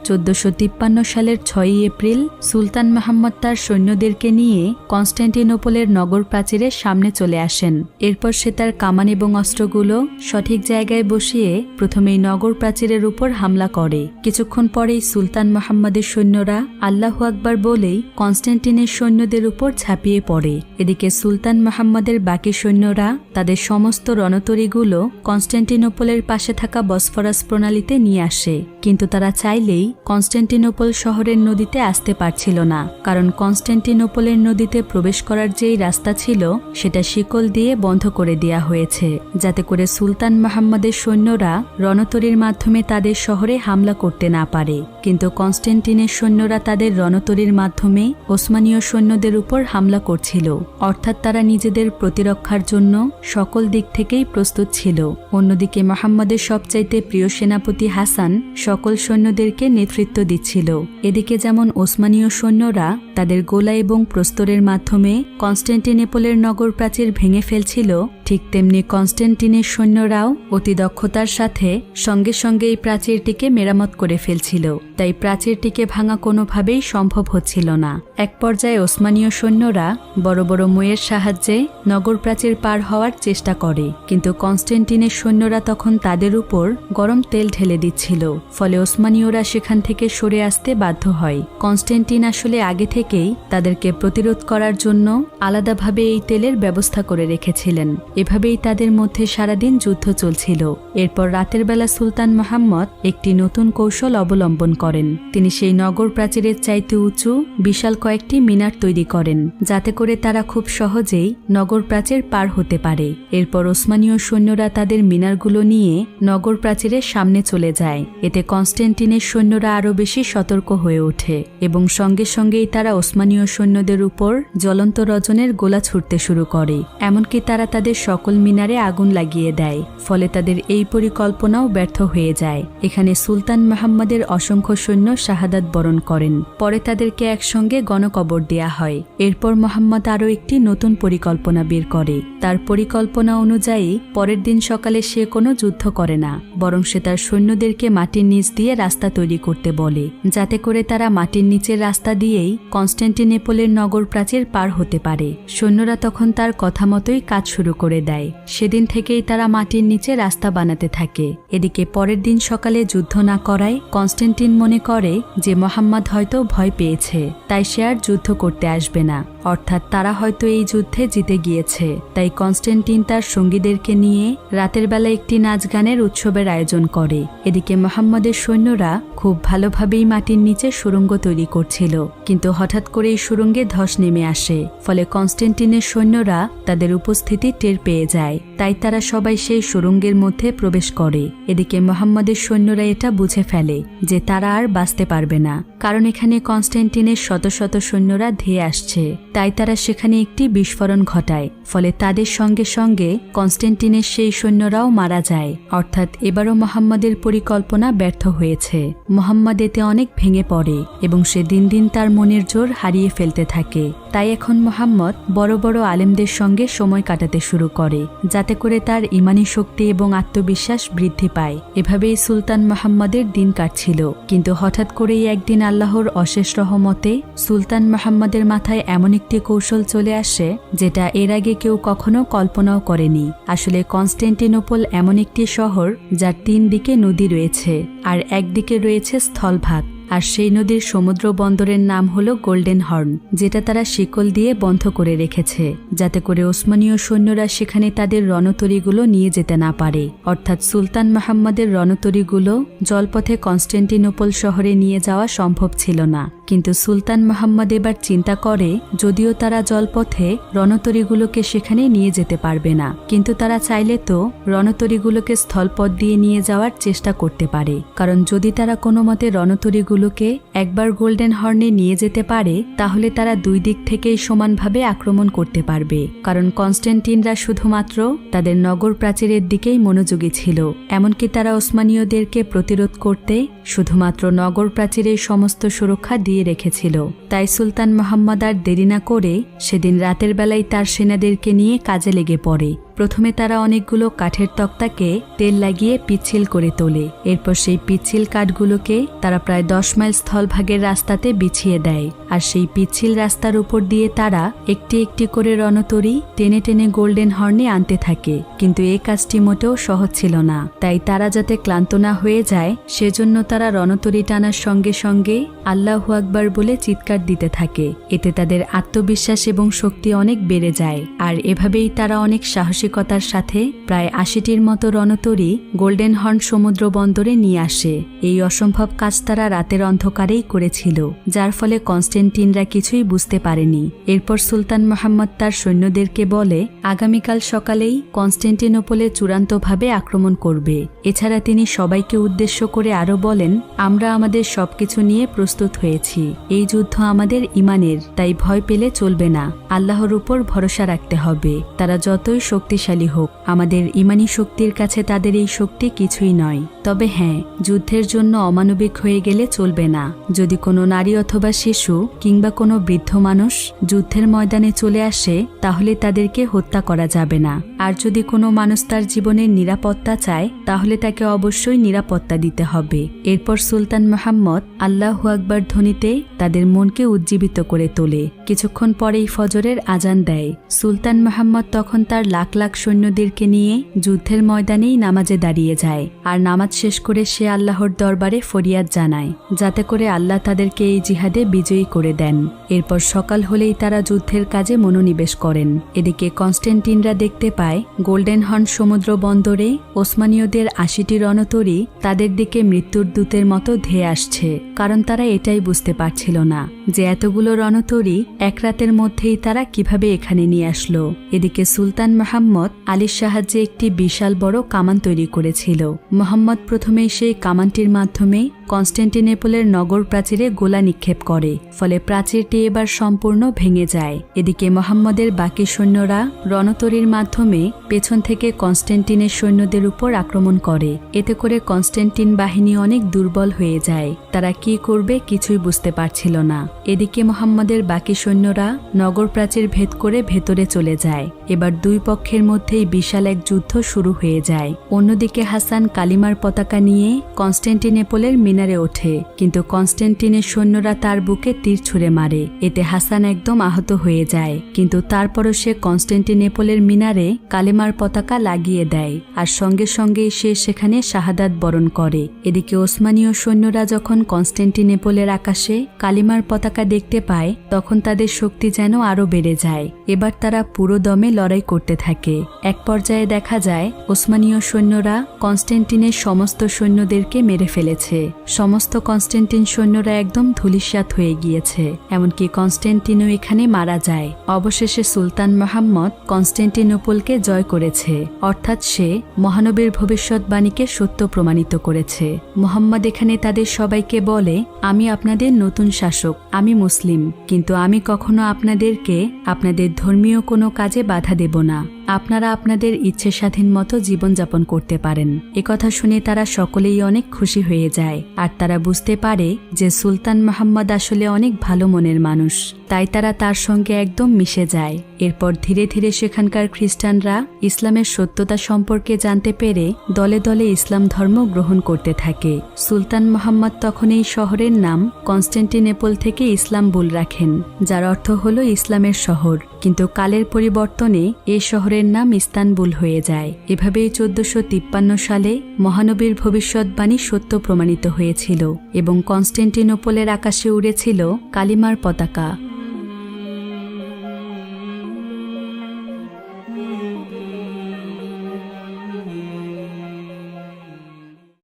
1453 সালের 6 এপ্রিল সুলতান মোহাম্মদ তার সৈন্যদেরকে নিয়ে কনস্ট্যান্টিনোপলের নগর প্রাচীরের সামনে চলে আসেন। এরপর সে তার কামান এবং অস্ত্রগুলো সঠিক জায়গায় বসিয়ে প্রথমেই নগর প্রাচীরের উপর হামলা করে। কিছুক্ষণ পরেই সুলতান মোহাম্মদের সৈন্যরা আল্লাহু আকবার বলেই কনস্ট্যান্টিনের সৈন্যদের উপর ঝাঁপিয়ে পড়ে। এদিকে সুলতান মোহাম্মদের বাকি সৈন্যরা তাদের সমস্ত রণতরীগুলো কনস্ট্যান্টিনোপলের পাশে থাকা বসফরাস প্রণালীতে নিয়ে আসে, কিন্তু তারা চাইলেই কনস্ট্যান্টিনোপল শহরের নদীতে আসতে পারছিল না, কারণ কনস্ট্যান্টিনোপলের নদীতে প্রবেশ করার যেই রাস্তা ছিল সেটা শিকল দিয়ে বন্ধ করে দেয়া হয়েছে, যাতে করে সুলতান মুহাম্মদের সৈন্যরা রণতরীর মাধ্যমে তাদের শহরে হামলা করতে না পারে। কিন্তু কনস্ট্যান্টিনের সৈন্যরা তাদের রণতরীর মাধ্যমে ওসমানীয় সৈন্যদের উপর হামলা করছিল, অর্থাৎ তারা নিজেদের প্রতিরক্ষার জন্য সকল দিক থেকেই প্রস্তুত ছিল। অন্যদিকে মুহাম্মদের সবচাইতে প্রিয় সেনাপতি হাসান সকল সৈন্যদেরকে নেতৃত্ব দিচ্ছিল। এদিকে যেমন ওসমানীয় সৈন্যরা তাদের গোলা এবং প্রস্তরের মাধ্যমে কনস্ট্যান্টিনোপলের নগর প্রাচীর ভেঙে ফেলছিল, ঠিক তেমনি কনস্ট্যান্টিনের সৈন্যরাও অতি দক্ষতার সাথে সঙ্গে সঙ্গে এই প্রাচীরটিকে মেরামত করে ফেলছিল। তাই প্রাচীরটিকে ভাঙা কোনোভাবেই সম্ভব হচ্ছিল না। এক পর্যায়ে ওসমানীয় সৈন্যরা বড় বড় মইয়ের সাহায্যে নগর প্রাচীর পার হওয়ার চেষ্টা করে, কিন্তু কনস্ট্যান্টিনের সৈন্যরা তখন তাদের উপর গরম তেল ঢেলে দিচ্ছিল, ফলে ওসমানীয়রা সেখান থেকে সরে আসতে বাধ্য হয়। কনস্ট্যান্টিন আসলে আগে থেকেই তাদেরকে প্রতিরোধ করার জন্য আলাদাভাবে এই তেলের ব্যবস্থা করে রেখেছিলেন। এভাবেই তাদের মধ্যে সারাদিন যুদ্ধ চলছিল। এরপর রাতের বেলা সুলতান মুহাম্মদ একটি নতুন কৌশল অবলম্বন করেন। তিনি সেই নগর প্রাচীরের চাইতে উঁচু বিশাল কয়েকটি মিনার তৈরি করেন, যাতে করে তারা খুব সহজেই নগর প্রাচীর পার হতে পারে। এরপর ওসমানীয় সৈন্যরা তাদের মিনারগুলো নিয়ে নগর প্রাচীরের সামনে চলে যায়। এতে কনস্ট্যান্টিনের সৈন্যরা আরও বেশি সতর্ক হয়ে ওঠে এবং সঙ্গে সঙ্গেই তারা ওসমানীয় সৈন্যদের উপর জ্বলন্ত রজনের গোলা ছুটতে শুরু করে। এমনকি তারা তাদের সকল মিনারে আগুন লাগিয়ে দেয়, ফলে তাদের এই পরিকল্পনাও ব্যর্থ হয়ে যায়। এখানে সুলতান মুহাম্মদের অসংখ্য সৈন্য শাহাদাত বরণ করেন। পরে তাদেরকে একসঙ্গে গণকবর দেয়া হয়। এরপর মুহাম্মদ আরও একটি নতুন পরিকল্পনা বের করে। তার পরিকল্পনা অনুযায়ী পরের দিন সকালে সে কোনো যুদ্ধ করে না, বরং সে তার সৈন্যদেরকে মাটির নিচ দিয়ে রাস্তা তৈরি করতে বলে, যাতে করে তারা মাটির নিচের রাস্তা দিয়েই কনস্ট্যান্টিনোপলের নগর প্রাচীর পার হতে পারে। সৈন্যরা তখন তার কথা মতোই কাজ শুরু করে দেয়। সেদিন থেকেই তারা মাটির নিচে রাস্তা বানাতে থাকে। এদিকে পরের দিন সকালে যুদ্ধ না করায় কনস্ট্যান্টিন মনে করে যে মুহাম্মদ হয়তো ভয় পেয়েছে, তাই সে আর যুদ্ধ করতে আসবে না, অর্থাৎ তারা হয়তো এই যুদ্ধে জিতে গিয়েছে। তাই কনস্ট্যান্টিন তার সঙ্গীদেরকে নিয়ে রাতের বেলা একটি নাচ গানের উৎসবের আয়োজন করে। এদিকে মুহাম্মদের সৈন্যরা খুব ভালোভাবেই মাটির নিচে সুড়ঙ্গ তৈরি করছিল, কিন্তু হঠাৎ করে এই সুড়ঙ্গে ধস নেমে আসে। ফলে কনস্ট্যান্টিনের সৈন্যরা তাদের উপস্থিতি টের পেয়ে যায়, তাই তারা সবাই সেই সুড়ঙ্গের মধ্যে প্রবেশ করে। এদিকে মুহাম্মদের সৈন্যরা এটা বুঝে ফেলে যে তারা আর বাঁচতে পারবে না, কারণ এখানে কনস্ট্যান্টিনের শত শত সৈন্যরা ধেয়ে আসছে। তাই তারা সেখানে একটি বিস্ফোরণ ঘটায়, ফলে তাদের সঙ্গে সঙ্গে কনস্ট্যান্টিনের সেই সৈন্যরাও মারা যায়। অর্থাৎ এবারও মুহাম্মদের পরিকল্পনা ব্যর্থ হয়েছে। মুহাম্মদ এতে অনেক ভেঙে পড়ে এবং সে দিন দিন তার মনের জোর হারিয়ে ফেলতে থাকে। তাই এখন মুহাম্মদ বড় বড় আলেমদের সঙ্গে সময় কাটাতে শুরু করে, যাতে করে তার ঈমানী শক্তি এবং আত্মবিশ্বাস বৃদ্ধি পায়। এভাবেই সুলতান মুহাম্মদের দিন কাটছিল। কিন্তু হঠাৎ করেই একদিন আল্লাহর অশেষ রহমতে সুলতান মুহাম্মদের মাথায় এমন একটি কৌশল চলে আসে, যেটা এর আগে কেউ কখনো কল্পনাও করেনি। আসলে কনস্ট্যান্টিনোপল এমন একটি শহর যার 3 দিকে নদী রয়েছে, আর একদিকে রয়েছে স্থলভাগ। আর সেই নদীর সমুদ্র বন্দরের নাম হলো গোল্ডেন হর্ন, যেটা তারা শিকল দিয়ে বন্ধ করে রেখেছে, যাতে করে ওসমানীয় সৈন্যরা সেখানে তাদের রণতরীগুলো নিয়ে যেতে না পারে। অর্থাৎ সুলতান মুহাম্মদের রণতরীগুলো জলপথে কনস্ট্যান্টিনোপল শহরে নিয়ে যাওয়া সম্ভব ছিল না। কিন্তু সুলতান মুহাম্মদ এবার চিন্তা করে, যদিও তারা জলপথে রণতরীগুলোকে সেখানে নিয়ে যেতে পারবে না, কিন্তু তারা চাইলে তো রণতরীগুলোকে স্থলপথ দিয়ে নিয়ে যাওয়ার চেষ্টা করতে পারে। কারণ যদি তারা কোনো মতে রণতরীগুলোকে একবার গোল্ডেন হর্নে নিয়ে যেতে পারে, তাহলে তারা 2 দিক থেকেই সমানভাবে আক্রমণ করতে পারবে। কারণ কনস্ট্যান্টিনরা শুধুমাত্র তাদের নগর প্রাচীরের দিকেই মনোযোগী ছিল। এমনকি তারা ওসমানীয়দেরকে প্রতিরোধ করতে শুধুমাত্র নগর প্রাচীরের সমস্ত সুরক্ষা দিয়ে রেখেছিল। তাই সুলতান মুহাম্মদ আর দেরি না করে সেদিন রাতের বেলায় তার সেনাদেরকে নিয়ে কাজে লেগে পড়ে। প্রথমে তারা অনেকগুলো কাঠের তক্তাকে তেল লাগিয়ে পিচ্ছিল করে তোলে। এরপর সেই পিচ্ছিল কাঠগুলোকে তারা প্রায় 10 মাইল স্থলভাগের রাস্তাতে বিছিয়ে দেয়। আর সেই পিচ্ছিল রাস্তার উপর দিয়ে তারা একটি একটি করে রণতরী টেনে টেনে গোল্ডেন হর্নে আনতে থাকে। কিন্তু এই কাজটি মোটেও সহজ ছিল না। তাই তারা যাতে ক্লান্ত না হয়ে যায়, সেজন্য তারা রণতরী টানার সঙ্গে সঙ্গে আল্লাহু আকবার বলে চিৎকার দিতে থাকে। এতে তাদের আত্মবিশ্বাস এবং শক্তি অনেক বেড়ে যায়। আর এভাবেই তারা অনেক সাহসী সাহসিকতার সাথে প্রায় ৮০টির মতো রণতরী গোল্ডেন হর্ন সমুদ্র বন্দরে নিয়ে আসে। এই অসম্ভব কাজ তারা রাতের অন্ধকারেই করেছিল, যার ফলে কনস্ট্যান্টিনরা কিছুই বুঝতে পারেনি। এরপর সুলতান মুহাম্মদ তার সৈন্যদেরকে বলে আগামীকাল সকালেই কনস্ট্যান্টিনোপলে চূড়ান্তভাবে আক্রমণ করবে। এছাড়া তিনি সবাইকে উদ্দেশ্য করে আরও বলেন, আমরা আমাদের সবকিছু নিয়ে প্রস্তুত হয়েছি। এই যুদ্ধ আমাদের ইমানের, তাই ভয় পেলে চলবে না। আল্লাহর উপর ভরসা রাখতে হবে। তারা যতই শক্তিশালী হোক, আমাদের ইমানি শক্তির কাছে তাদের এই শক্তি কিছুই নয়। তবে হ্যাঁ, যুদ্ধের জন্য অমানবিক হয়ে গেলে চলবে না। যদি কোনো নারী অথবা শিশু কিংবা কোনো বৃদ্ধ মানুষ যুদ্ধের ময়দানে চলে আসে, তাহলে তাদেরকে হত্যা করা যাবে না। আর যদি কোনো মানুষ তার জীবনের নিরাপত্তা চায়, তাহলে তাকে অবশ্যই নিরাপত্তা দিতে হবে। এরপর সুলতান মুহাম্মদ আল্লাহু আকবার ধ্বনিতে তাদের মনকে উজ্জীবিত করে তোলে। কিছুক্ষণ পরেই ফজরের আজান দেয়। সুলতান মুহাম্মদ তখন তার লাখ লাখ সৈন্যদেরকে নিয়ে যুদ্ধের ময়দানেই নামাজে দাঁড়িয়ে যায়। আর নামাজ শেষ করে সে আল্লাহর দরবারে ফরিয়াদ জানায়, যাতে করে আল্লাহ তাদেরকে এই জিহাদে বিজয়ী করে দেন। এরপর সকাল হলেই তারা যুদ্ধের কাজে মনোনিবেশ করেন। এদিকে কনস্ট্যান্টিনরা দেখতে পায় গোল্ডেন হর্ন সমুদ্র বন্দরে ওসমানীয়দের ৮০টি রণতরী তাদের দিকে মৃত্যুর দূতের মতো ধেয়ে আসছে। কারণ তারা এটাই বুঝতে পারছিল না যে এতগুলো রণতরী এক রাতের মধ্যেই তারা কিভাবে এখানে নিয়ে আসলো। এদিকে সুলতান মুহাম্মদ আলীর সাহায্যে একটি বিশাল বড় কামান তৈরি করেছিল। মুহাম্মদ প্রথমেই সেই কামানটির মাধ্যমে কনস্ট্যান্টিনোপলের নগর প্রাচীরে গোলা নিক্ষেপ করে, ফলে প্রাচীরটি এবার সম্পূর্ণ ভেঙে যায়। এদিকে মুহাম্মদের বাকি সৈন্যরা রণতরীর মাধ্যমে পেছন থেকে কনস্ট্যান্টিনের সৈন্যদের উপর আক্রমণ করে। এতে করে কনস্ট্যান্টিন বাহিনী অনেক দুর্বল হয়ে যায়। তারা কি করবে কিছুই বুঝতে পারছিল না। এদিকে মুহাম্মদের বাকি সৈন্যরা নগর প্রাচীর ভেদ করে ভেতরে চলে যায়। এবার দুই পক্ষের মধ্যেই বিশাল এক যুদ্ধ শুরু হয়ে যায়। অন্যদিকে হাসান কালিমার পতাকা নিয়ে কনস্ট্যান্টিনোপলের মিনারে ওঠে, কিন্তু কনস্ট্যান্টিনের সৈন্যরা তার বুকে তীর ছুঁড়ে মারে। এতে হাসান একদম আহত হয়ে যায়, কিন্তু তারপরও সে কনস্ট্যান্টিনোপলের মিনারে কালিমার পতাকা লাগিয়ে দেয়, আর সঙ্গে সঙ্গেই সে সেখানে শাহাদাত বরণ করে। এদিকে ওসমানীয় সৈন্যরা যখন কনস্ট্যান্টিনোপলের আকাশে কালিমার পতাকা দেখতে পায়, তখন তাদের শক্তি যেন আরও বেড়ে যায়। এবার তারা পুরো দমে লড়াই করতে থাকে। এক পর্যায়ে দেখা যায় ওসমানীয় সৈন্যরা কনস্ট্যান্টিনের সমস্ত সৈন্যদেরকে মেরে ফেলেছে। সমস্ত কনস্ট্যান্টিন সৈন্যরা একদম ধূলিসাৎ হয়ে গিয়েছে। এমনকি কনস্ট্যান্টিনও এখানে মারা যায়। অবশেষে সুলতান মুহাম্মদ কনস্ট্যান্টিনোপলকে জয় করেছে, অর্থাৎ সে মহানবীর ভবিষ্যৎবাণীকে সত্য প্রমাণিত করেছে। মুহাম্মদ এখানে তাদের সবাইকে বলে, আমি আপনাদের নতুন শাসক, আমি মুসলিম, কিন্তু আমি কখনো আপনাদেরকে আপনাদের ধর্মীয় কোনো কাজে বাধা দেব না। আপনারা আপনাদের ইচ্ছে স্বাধীন মতো জীবনযাপন করতে পারেন। একথা শুনে তারা সকলেই অনেক খুশি হয়ে যায়। আর তারা বুঝতে পারে যে সুলতান মুহাম্মদ আসলে অনেক ভালো মনের মানুষ, তাই তারা তার সঙ্গে একদম মিশে যায়। এরপর ধীরে ধীরে সেখানকার খ্রিস্টানরা ইসলামের সত্যতা সম্পর্কে জানতে পেরে দলে দলে ইসলাম ধর্ম গ্রহণ করতে থাকে। সুলতান মুহাম্মদ তখন এই শহরের নাম কনস্ট্যান্টিনোপল থেকে ইসলামবুল রাখেন, যার অর্থ হলো ইসলামের শহর। কিন্তু কালের পরিবর্তনে এই শহরের নাম ইস্তানবুল হয়ে যায়। এভাবেই 1453 সালে মহানবীর ভবিষ্যৎবাণী সত্য প্রমাণিত হয়েছিল এবং কনস্ট্যান্টিনোপলের আকাশে উড়েছিল কালিমার পতাকা।